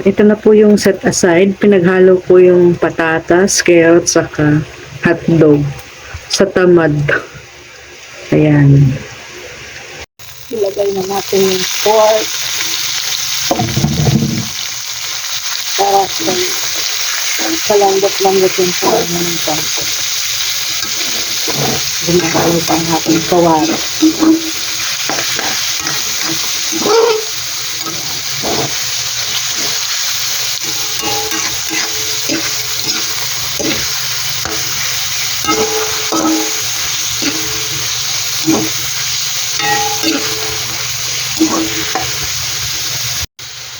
Ito na po yung set aside. Pinaghalo po yung patatas, carrots, saka hotdog sa tamad. Ayan. Ilagay na natin yung pork para kalambot-lambot yung pork na ng pork. Ginagawa pa ang ating kawari.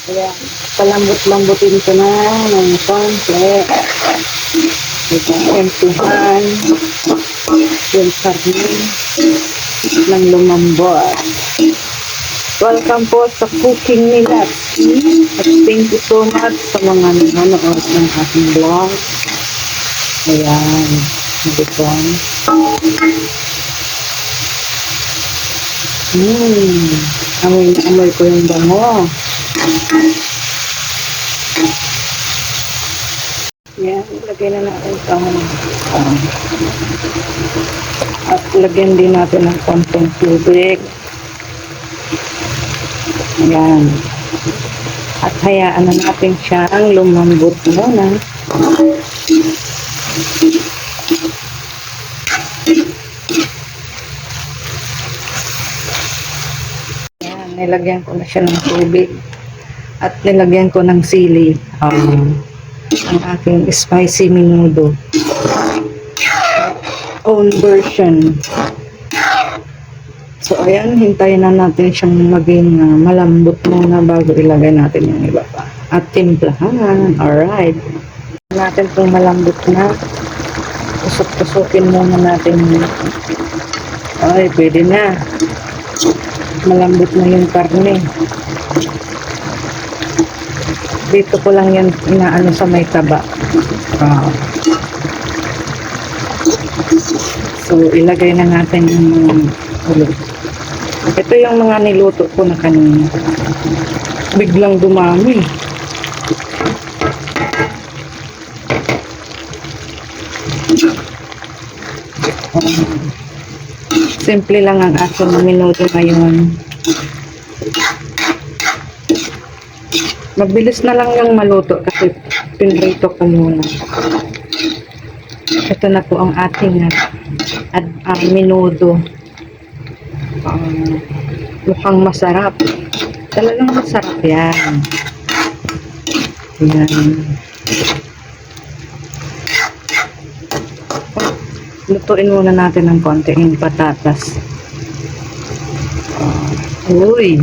Ayan, palambot-lambutin ko na ng konti. Empuhan yung karne ng lumambot. Welcome po sa cooking ni Lassie. At thank you so much sa mga nanonood ng aking vlog. Ayan, nabitong. Amoy na amoy ko yung bango. Yan, lagyan na natin ito. At lagyan din natin ng konting tubig. Ayan. At hayaan na natin siyang lumambot muna. Ayan, nilagyan ko na siya ng tubig. At nilagyan ko ng sili. Ang aking spicy menudo. Own version. So, ayan, hintayin na natin siyang maging malambot muna bago ilagay natin yung iba pa. At timplahan. Alright. Natin kung malambot na. Tusok-tusokin muna natin. Ay, pwede na. Malambot na yung karne. Dito ko lang yan inaano sa may taba. So, ilagay na natin yung ulo. Ito yung mga niluto ko na kanina. Biglang dumami. Simple lang ang aking minuto ngayon. Mabilis na lang yung maluto kasi pinrito ko muna. Ito na po ang ating minudo. Mukhang masarap. Talagang masarap yan. Yan. Lutuin muna natin ng konti yung patatas. Uy!